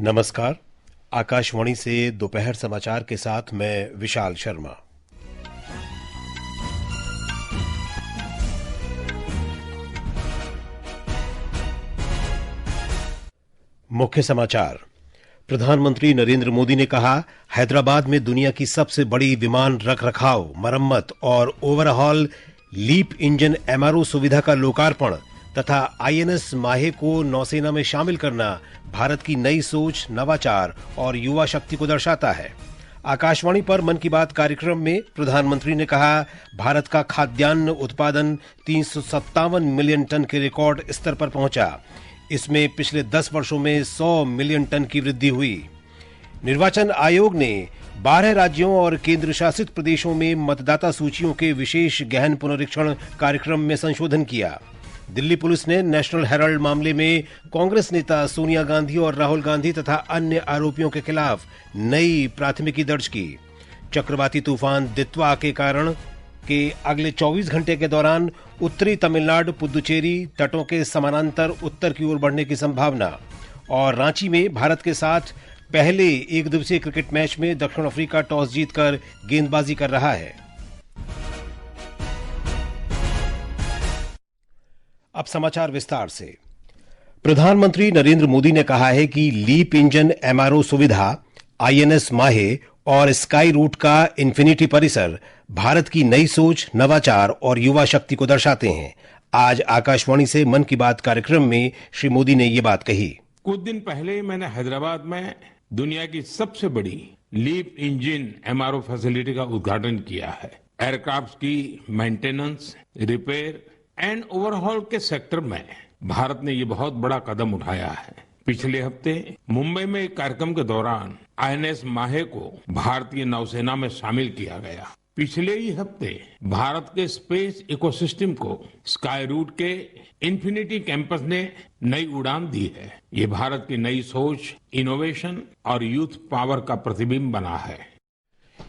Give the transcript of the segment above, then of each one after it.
नमस्कार। आकाशवाणी से दोपहर समाचार के साथ मैं विशाल शर्मा। मुख्य समाचार। प्रधानमंत्री नरेंद्र मोदी ने कहा, हैदराबाद में दुनिया की सबसे बड़ी विमान रखरखाव, मरम्मत और ओवरहॉल लीप इंजन एमआरओ सुविधा का लोकार्पण तथा आईएनएस माहे को नौसेना में शामिल करना भारत की नई सोच, नवाचार और युवा शक्ति को दर्शाता है। आकाशवाणी पर मन की बात कार्यक्रम में प्रधानमंत्री ने कहा, भारत का खाद्यान्न उत्पादन 357 मिलियन टन के रिकॉर्ड स्तर पर पहुंचा। इसमें पिछले 10 वर्षों में 100 मिलियन टन की वृद्धि हुई। निर्वाचन आयोग ने 12 राज्यों और केंद्र शासित प्रदेशों में मतदाता सूचियों के विशेष गहन पुनरीक्षण कार्यक्रम में संशोधन किया। दिल्ली पुलिस ने नेशनल हेराल्ड मामले में कांग्रेस नेता सोनिया गांधी और राहुल गांधी तथा अन्य आरोपियों के खिलाफ नई प्राथमिकी दर्ज की। चक्रवाती तूफान दित्वा के कारण के अगले 24 घंटे के दौरान उत्तरी तमिलनाडु, पुदुचेरी तटों के समानांतर उत्तर की ओर बढ़ने की संभावना। और रांची में भारत के साथ पहले एक दिवसीय क्रिकेट मैच में दक्षिण अफ्रीका टॉस जीतकर गेंदबाजी कर रहा है। अब समाचार विस्तार से। प्रधानमंत्री नरेंद्र मोदी ने कहा है कि लीप इंजन एमआरओ सुविधा, आईएनएस माहे और स्काई रूट का इन्फिनिटी परिसर भारत की नई सोच, नवाचार और युवा शक्ति को दर्शाते हैं। आज आकाशवाणी से मन की बात कार्यक्रम में श्री मोदी ने ये बात कही। कुछ दिन पहले ही मैंने हैदराबाद में दुनिया की सबसे बड़ी लीप इंजन एमआरओ फैसिलिटी का उद्घाटन किया है। एयरक्राफ्ट की मेंटेनेंस, रिपेयर एंड ओवरहॉल के सेक्टर में भारत ने ये बहुत बड़ा कदम उठाया है। पिछले हफ्ते मुंबई में एक कार्यक्रम के दौरान आईएनएस माहे को भारतीय नौसेना में शामिल किया गया। पिछले ही हफ्ते भारत के स्पेस इकोसिस्टम को स्काई रूट के इन्फिनिटी कैंपस ने नई उड़ान दी है। ये भारत की नई सोच, इनोवेशन और यूथ पावर का प्रतिबिंब बना है।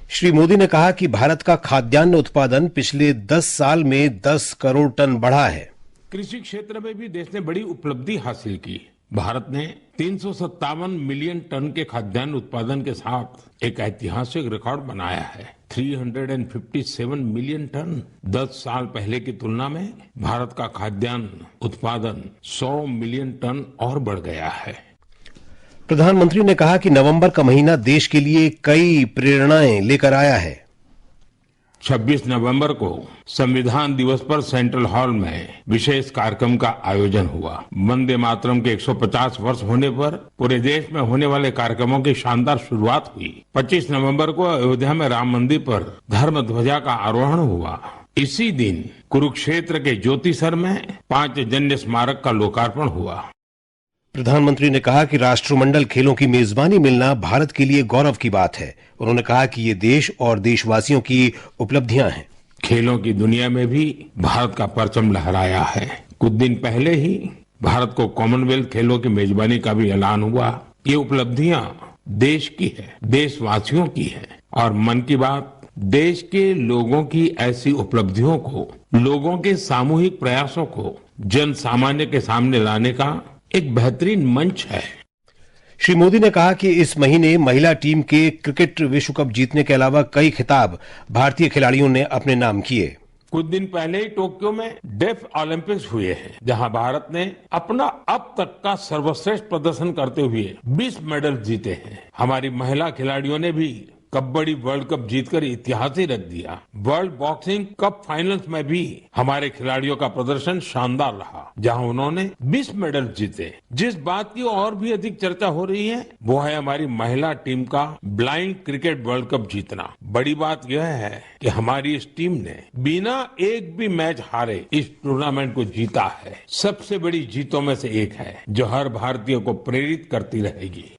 श्री मोदी ने कहा कि भारत का खाद्यान्न उत्पादन पिछले 10 साल में 10 करोड़ टन बढ़ा है। कृषि क्षेत्र में भी देश ने बड़ी उपलब्धि हासिल की। भारत ने 357 मिलियन टन के खाद्यान्न उत्पादन के साथ एक ऐतिहासिक रिकॉर्ड बनाया है। 357 मिलियन टन। 10 साल पहले की तुलना में भारत का खाद्यान्न उत्पादन 100 मिलियन टन और बढ़ गया है। प्रधानमंत्री ने कहा कि नवंबर का महीना देश के लिए कई प्रेरणाएं लेकर आया है। 26 नवंबर को संविधान दिवस पर सेंट्रल हॉल में विशेष कार्यक्रम का आयोजन हुआ। वंदे मातरम के 150 वर्ष होने पर पूरे देश में होने वाले कार्यक्रमों की शानदार शुरुआत हुई। 25 नवंबर को अयोध्या में राम मंदिर पर धर्म ध्वजा का आरोहण हुआ। इसी दिन कुरुक्षेत्र के ज्योतिसर में पांचजन्य स्मारक का लोकार्पण हुआ। प्रधानमंत्री ने कहा कि राष्ट्रमंडल खेलों की मेजबानी मिलना भारत के लिए गौरव की बात है। उन्होंने कहा कि ये देश और देशवासियों की उपलब्धियां हैं। खेलों की दुनिया में भी भारत का परचम लहराया है। कुछ दिन पहले ही भारत को कॉमनवेल्थ खेलों की मेजबानी का भी ऐलान हुआ। ये उपलब्धियां देश की है, देशवासियों की है। और मन की बात देश के लोगों की ऐसी उपलब्धियों को, लोगों के सामूहिक प्रयासों को जन सामान्य के सामने लाने का एक बेहतरीन मंच है। श्री मोदी ने कहा कि इस महीने महिला टीम के क्रिकेट विश्व कप जीतने के अलावा कई खिताब भारतीय खिलाड़ियों ने अपने नाम किए। कुछ दिन पहले ही टोक्यो में डेफ ओलंपिक्स हुए हैं, जहां भारत ने अपना अब तक का सर्वश्रेष्ठ प्रदर्शन करते हुए 20 मेडल जीते हैं। हमारी महिला खिलाड़ियों ने भी कबड्डी वर्ल्ड कप जीतकर इतिहास ही रख दिया। वर्ल्ड बॉक्सिंग कप फाइनल्स में भी हमारे खिलाड़ियों का प्रदर्शन शानदार रहा, जहां उन्होंने 20 मेडल जीते। जिस बात की और भी अधिक चर्चा हो रही है वो है हमारी महिला टीम का ब्लाइंड क्रिकेट वर्ल्ड कप जीतना। बड़ी बात यह है कि हमारी इस टीम ने बिना एक भी मैच हारे इस टूर्नामेंट को जीता है। सबसे बड़ी जीतों में से एक है जो हर भारतीय को प्रेरित करती रहेगी।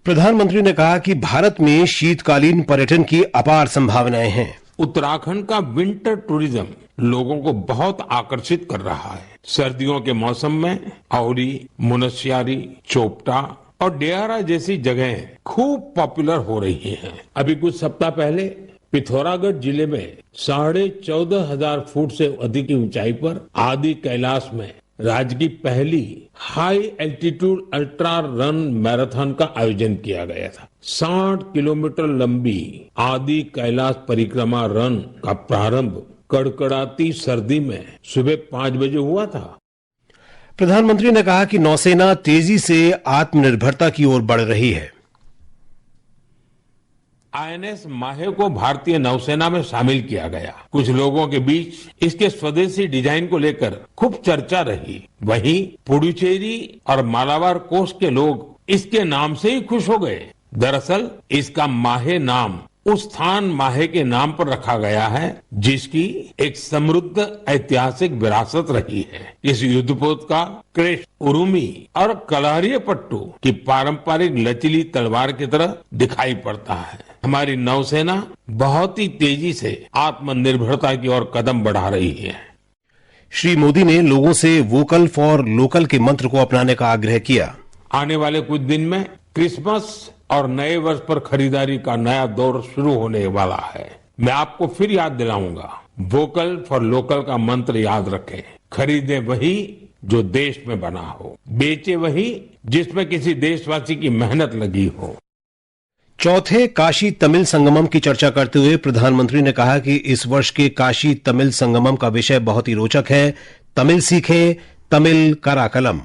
प्रधानमंत्री ने कहा कि भारत में शीतकालीन पर्यटन की अपार संभावनाएं हैं। उत्तराखंड का विंटर टूरिज्म लोगों को बहुत आकर्षित कर रहा है। सर्दियों के मौसम में औरी, मुनस्यारी, चोपटा और डेहरा जैसी जगहें खूब पॉपुलर हो रही हैं। अभी कुछ सप्ताह पहले पिथौरागढ़ जिले में 14,500 फुट से अधिक की ऊंचाई पर आदि कैलाश में राज्य की पहली high altitude ultra run marathon का आयोजन किया गया था। 60 किलोमीटर लंबी आदि कैलाश परिक्रमा रन का प्रारंभ कड़कड़ाती सर्दी में सुबह 5 बजे हुआ था। प्रधानमंत्री ने कहा कि नौसेना तेजी से आत्मनिर्भरता की ओर बढ़ रही है। आईएनएस माहे को भारतीय नौसेना में शामिल किया गया। कुछ लोगों के बीच इसके स्वदेशी डिजाइन को लेकर खूब चर्चा रही। वहीं पुडुचेरी और मालाबार कोस्ट के लोग इसके नाम से ही खुश हो गए। दरअसल इसका माहे नाम उस स्थान माहे के नाम पर रखा गया है जिसकी एक समृद्ध ऐतिहासिक विरासत रही है। इस युद्धपोत का क्रेस्ट उरुमी और कलारिया पट्टू की पारंपरिक लचीली तलवार की तरह दिखाई पड़ता है। हमारी नौसेना बहुत ही तेजी से आत्मनिर्भरता की ओर कदम बढ़ा रही है। श्री मोदी ने लोगों से वोकल फॉर लोकल के मंत्र को अपनाने का आग्रह किया। आने वाले कुछ दिन में क्रिसमस और नए वर्ष पर खरीदारी का नया दौर शुरू होने वाला है। मैं आपको फिर याद दिलाऊंगा, वोकल फॉर लोकल का मंत्र याद रखें। खरीदें वही जो देश में बना हो, बेचे वही जिसमें किसी देशवासी की मेहनत लगी हो। चौथे काशी तमिल संगमम की चर्चा करते हुए प्रधानमंत्री ने कहा कि इस वर्ष के काशी तमिल संगमम का विषय बहुत ही रोचक है। तमिल सीखें, तमिल कराकलम।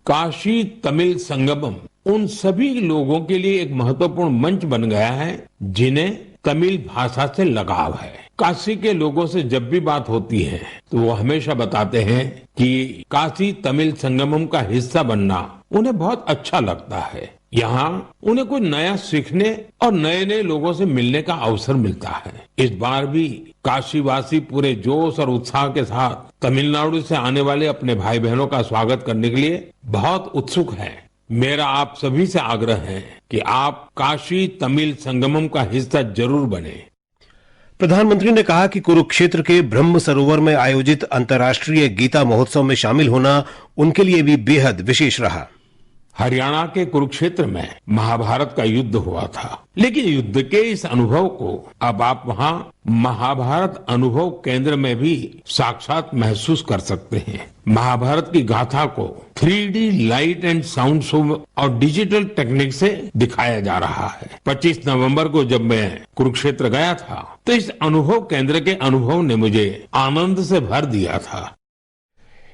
काशी तमिल संगमम उन सभी लोगों के लिए एक महत्वपूर्ण मंच बन गया है जिन्हें तमिल भाषा से लगाव है। काशी के लोगों से जब भी बात होती है तो वो हमेशा बताते हैं कि काशी तमिल संगमम का हिस्सा बनना उन्हें बहुत अच्छा लगता है। यहाँ उन्हें कुछ नया सीखने और नए नए लोगों से मिलने का अवसर मिलता है। इस बार भी काशीवासी पूरे जोश और उत्साह के साथ तमिलनाडु से आने वाले अपने भाई बहनों का स्वागत करने के लिए बहुत उत्सुक हैं। मेरा आप सभी से आग्रह है कि आप काशी तमिल संगमम का हिस्सा जरूर बने। प्रधानमंत्री ने कहा कि कुरुक्षेत्र के ब्रह्म सरोवर में आयोजित अंतर्राष्ट्रीय गीता महोत्सव में शामिल होना उनके लिए भी बेहद विशेष रहा। हरियाणा के कुरुक्षेत्र में महाभारत का युद्ध हुआ था, लेकिन युद्ध के इस अनुभव को अब आप वहाँ महाभारत अनुभव केंद्र में भी साक्षात महसूस कर सकते हैं। महाभारत की गाथा को 3D light and sound show और डिजिटल टेक्निक से दिखाया जा रहा है। 25 नवंबर को जब मैं कुरुक्षेत्र गया था तो इस अनुभव केंद्र के अनुभव ने मुझे आनंद से भर दिया था।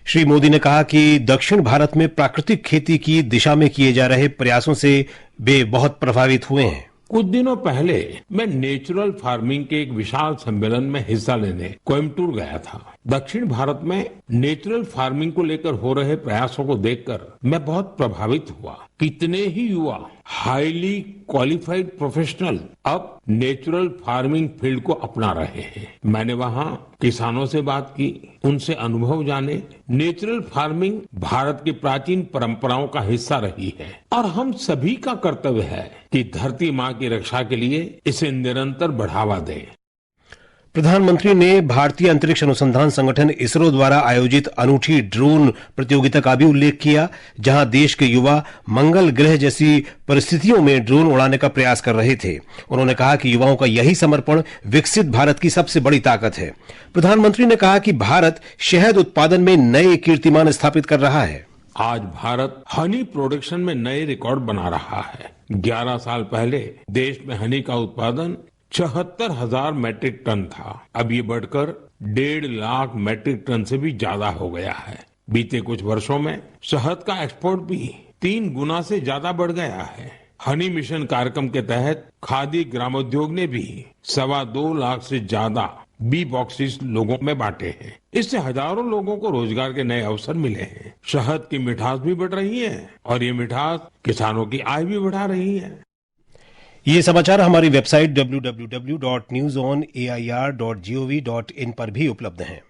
श्री मोदी ने कहा कि दक्षिण भारत में प्राकृतिक खेती की दिशा में किए जा रहे प्रयासों से वे बहुत प्रभावित हुए हैं। कुछ दिनों पहले मैं नेचुरल फार्मिंग के एक विशाल सम्मेलन में हिस्सा लेने कोयम्बटूर गया था। दक्षिण भारत में नेचुरल फार्मिंग को लेकर हो रहे प्रयासों को देखकर मैं बहुत प्रभावित हुआ। कितने ही युवा हाईली क्वालिफाइड प्रोफेशनल अब नेचुरल फार्मिंग फील्ड को अपना रहे हैं। मैंने वहाँ किसानों से बात की, उनसे अनुभव जाने। नेचुरल फार्मिंग भारत की प्राचीन परंपराओं का हिस्सा रही है और हम सभी का कर्तव्य है कि धरती माँ की रक्षा के लिए इसे निरंतर बढ़ावा दें। प्रधानमंत्री ने भारतीय अंतरिक्ष अनुसंधान संगठन इसरो द्वारा आयोजित अनूठी ड्रोन प्रतियोगिता का भी उल्लेख किया, जहां देश के युवा मंगल ग्रह जैसी परिस्थितियों में ड्रोन उड़ाने का प्रयास कर रहे थे। उन्होंने कहा कि युवाओं का यही समर्पण विकसित भारत की सबसे बड़ी ताकत है। प्रधानमंत्री ने कहा कि भारत शहद उत्पादन में नए कीर्तिमान स्थापित कर रहा है। आज भारत हनी प्रोडक्शन में नए रिकॉर्ड बना रहा है। 11 साल पहले देश में हनी का उत्पादन 74,000 मैट्रिक टन था। अब ये बढ़कर 1.5 लाख मैट्रिक टन से भी ज्यादा हो गया है। बीते कुछ वर्षों में शहद का एक्सपोर्ट भी 3 गुना से ज्यादा बढ़ गया है। हनी मिशन कार्यक्रम के तहत खादी ग्रामोद्योग ने भी 2.25 लाख से ज्यादा बी बॉक्सेस लोगों में बांटे हैं। इससे हजारों लोगों को रोजगार के नए अवसर मिले हैं। शहद की मिठास भी बढ़ रही है और ये मिठास किसानों की आय भी बढ़ा रही है। ये समाचार हमारी वेबसाइट www.newsonair.gov.in पर भी उपलब्ध हैं।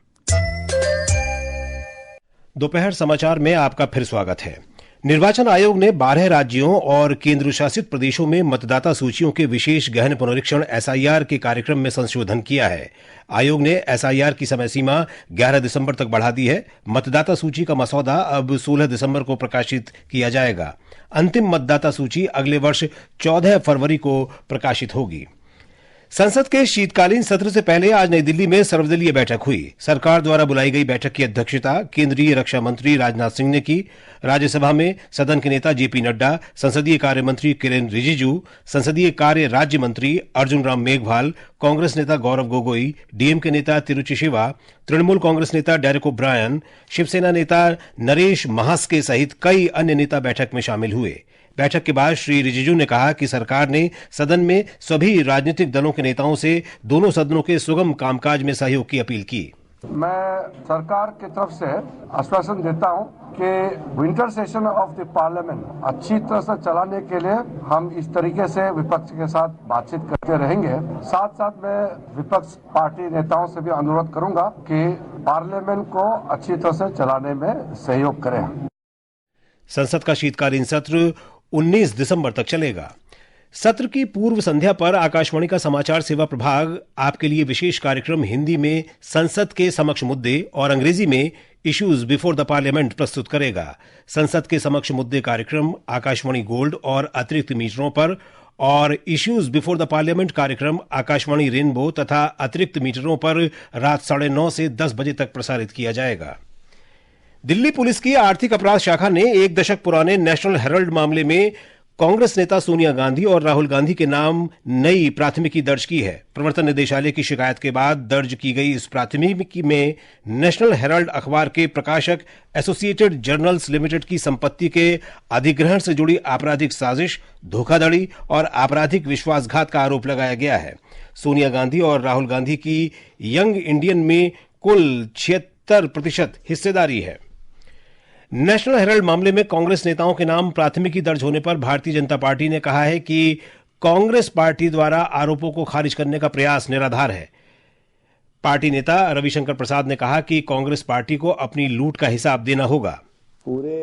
दोपहर समाचार में आपका फिर स्वागत है। निर्वाचन आयोग ने 12 राज्यों और केंद्र शासित प्रदेशों में मतदाता सूचियों के विशेष गहन पुनरीक्षण एसआईआर के कार्यक्रम में संशोधन किया है। आयोग ने एसआईआर की समय सीमा 11 दिसंबर तक बढ़ा दी है। मतदाता सूची का मसौदा अब 16 दिसंबर को प्रकाशित किया जाएगा। अंतिम मतदाता सूची अगले वर्ष 14 फरवरी को प्रकाशित होगी। संसद के शीतकालीन सत्र से पहले आज नई दिल्ली में सर्वदलीय बैठक हुई। सरकार द्वारा बुलाई गई बैठक की अध्यक्षता केंद्रीय रक्षा मंत्री राजनाथ सिंह ने की। राज्यसभा में सदन के नेता जेपी नड्डा, संसदीय कार्य मंत्री किरेन रिजिजू, संसदीय कार्य राज्य मंत्री अर्जुन राम मेघवाल, कांग्रेस नेता गौरव गोगोई, डीएमके नेता तिरुचि शिवा, तृणमूल कांग्रेस नेता डेरेक ओब्रायन, शिवसेना नेता नरेश महास्के सहित कई अन्य नेता बैठक में शामिल हुए। बैठक के बाद श्री रिजिजू ने कहा कि सरकार ने सदन में सभी राजनीतिक दलों के नेताओं से दोनों सदनों के सुगम कामकाज में सहयोग की अपील की। मैं सरकार की तरफ से आश्वासन देता हूं कि winter session of the parliament अच्छी तरह से चलाने के लिए हम इस तरीके से विपक्ष के साथ बातचीत करते रहेंगे। साथ साथ मैं विपक्ष पार्टी नेताओं से भी अनुरोध करूंगा कि पार्लियामेंट को अच्छी तरह से चलाने में सहयोग करें। संसद का शीतकालीन सत्र 19 दिसंबर तक चलेगा। सत्र की पूर्व संध्या पर आकाशवाणी का समाचार सेवा प्रभाग आपके लिए विशेष कार्यक्रम हिंदी में संसद के समक्ष मुद्दे और अंग्रेजी में इश्यूज बिफोर द पार्लियामेंट प्रस्तुत करेगा। संसद के समक्ष मुद्दे कार्यक्रम आकाशवाणी गोल्ड और अतिरिक्त मीटरों पर और इश्यूज बिफोर द पार्लियामेंट कार्यक्रम आकाशवाणी रेनबो तथा अतिरिक्त मीटरों पर रात 9:30 से 10 बजे तक प्रसारित किया जाएगा। दिल्ली पुलिस की आर्थिक अपराध शाखा ने 1 दशक पुराने नेशनल हेराल्ड मामले में कांग्रेस नेता सोनिया गांधी और राहुल गांधी के नाम नई प्राथमिकी दर्ज की है। प्रवर्तन निदेशालय की शिकायत के बाद दर्ज की गई इस प्राथमिकी में नेशनल हेराल्ड अखबार के प्रकाशक एसोसिएटेड जर्नल्स लिमिटेड की संपत्ति के अधिग्रहण से जुड़ी आपराधिक साजिश, धोखाधड़ी और आपराधिक विश्वासघात का आरोप लगाया गया है। सोनिया गांधी और राहुल गांधी की यंग इंडियन में कुल 76% हिस्सेदारी है। नेशनल हेराल्ड मामले में कांग्रेस नेताओं के नाम प्राथमिकी दर्ज होने पर भारतीय जनता पार्टी ने कहा है कि कांग्रेस पार्टी द्वारा आरोपों को खारिज करने का प्रयास निराधार है। पार्टी नेता रविशंकर प्रसाद ने कहा कि कांग्रेस पार्टी को अपनी लूट का हिसाब देना होगा। पूरे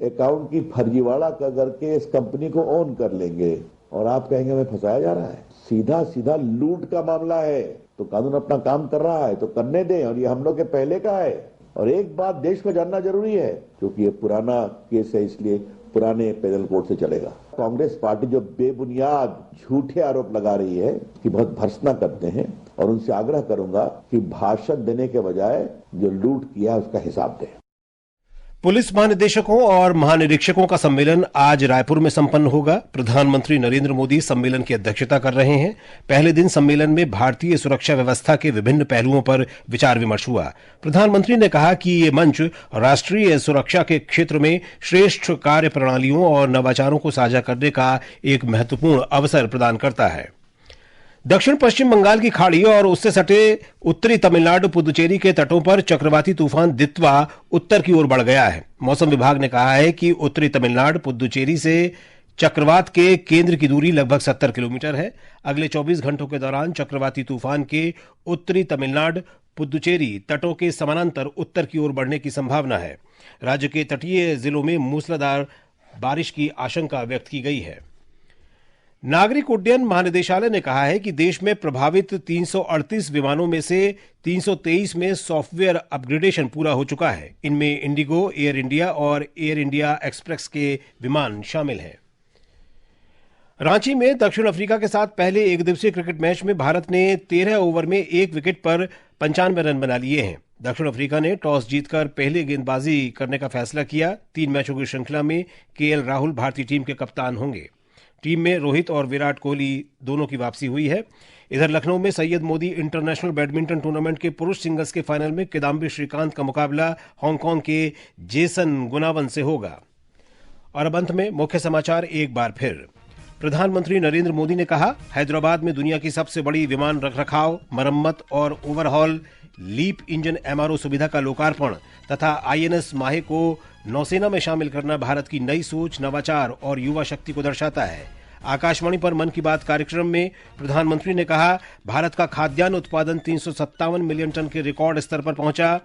अकाउंट की फर्जीवाड़ा करके इस कंपनी को ओन कर लेंगे और आप कहेंगे हमें फंसाया जा रहा है। सीधा सीधा लूट का मामला है, तो कानून अपना काम कर रहा है तो करने दें, और ये हम लोग के पहले का है। और एक बात देश को जानना जरूरी है, क्योंकि ये पुराना केस है, इसलिए पुराने पेनल कोड से चलेगा। कांग्रेस पार्टी जो बेबुनियाद झूठे आरोप लगा रही है कि बहुत भर्त्सना करते हैं, और उनसे आग्रह करूंगा कि भाषण देने के बजाय जो लूट किया है उसका हिसाब दें। पुलिस महानिदेशकों और महानिरीक्षकों का सम्मेलन आज रायपुर में संपन्न होगा। प्रधानमंत्री नरेंद्र मोदी सम्मेलन की अध्यक्षता कर रहे हैं। पहले दिन सम्मेलन में भारतीय सुरक्षा व्यवस्था के विभिन्न पहलुओं पर विचार विमर्श हुआ। प्रधानमंत्री ने कहा कि ये मंच राष्ट्रीय सुरक्षा के क्षेत्र में श्रेष्ठ कार्य प्रणालियों और नवाचारों को साझा करने का एक महत्वपूर्ण अवसर प्रदान करता है। दक्षिण पश्चिम बंगाल की खाड़ी और उससे सटे उत्तरी तमिलनाडु पुदुचेरी के तटों पर चक्रवाती तूफान दित्वा उत्तर की ओर बढ़ गया है। मौसम विभाग ने कहा है कि उत्तरी तमिलनाडु पुदुचेरी से चक्रवात के केंद्र की दूरी लगभग 70 किलोमीटर है। अगले 24 घंटों के दौरान चक्रवाती तूफान के उत्तरी तमिलनाडु पुदुचेरी तटों के समानांतर उत्तर की ओर बढ़ने की संभावना है। राज्य के तटीय जिलों में मूसलाधार बारिश की आशंका व्यक्त की गई है। नागरिक उड्डयन महानिदेशालय ने कहा है कि देश में प्रभावित 338 विमानों में से 323 में सॉफ्टवेयर अपग्रेडेशन पूरा हो चुका है। इनमें इंडिगो, एयर इंडिया और एयर इंडिया एक्सप्रेस के विमान शामिल हैं। रांची में दक्षिण अफ्रीका के साथ पहले एक दिवसीय क्रिकेट मैच में भारत ने 13 ओवर में 1 विकेट पर 95 रन बना लिए हैं। दक्षिण अफ्रीका ने टॉस जीतकर पहले गेंदबाजी करने का फैसला किया। 3 मैचों की श्रृंखला में केएल राहुल भारतीय टीम के कप्तान होंगे। टीम में रोहित और विराट कोहली दोनों की वापसी हुई है। इधर लखनऊ में Syed Modi international badminton tournament के पुरुष सिंगल्स के फाइनल में किदाम्बी श्रीकांत का मुकाबला हांगकांग के जेसन गुनावन से होगा। और अब अंत में मुख्य समाचार एक बार फिर। प्रधानमंत्री नरेंद्र मोदी ने कहा, हैदराबाद में दुनिया की सबसे बड़ी विमान रखरखाव, मरम्मत और ओवरहॉल लीप इंजन एमआरओ सुविधा का लोकार्पण तथा आईएनएस माहे को नौसेना में शामिल करना भारत की नई सोच, नवाचार और युवा शक्ति को दर्शाता है। आकाशवाणी पर मन की बात कार्यक्रम में प्रधानमंत्री ने कहा, भारत का खाद्यान्न उत्पादन 357 मिलियन टन के रिकॉर्ड स्तर पर पहुंचा।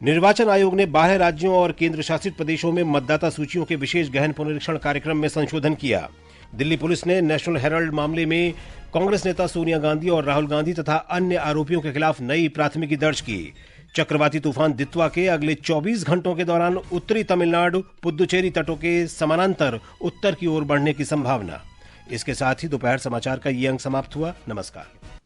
निर्वाचन आयोग ने 12 राज्यों और केंद्र शासित प्रदेशों में मतदाता सूचियों के विशेष गहन पुनरीक्षण कार्यक्रम में संशोधन किया। दिल्ली पुलिस ने नेशनल हेराल्ड मामले में कांग्रेस नेता सोनिया गांधी और राहुल गांधी तथा अन्य आरोपियों के खिलाफ नई प्राथमिकी दर्ज की। चक्रवाती तूफान दित्वा के अगले 24 घंटों के दौरान उत्तरी तमिलनाडु पुदुचेरी तटों के समानांतर उत्तर की ओर बढ़ने की संभावना। इसके साथ ही दोपहर समाचार का ये अंक समाप्त हुआ। नमस्कार।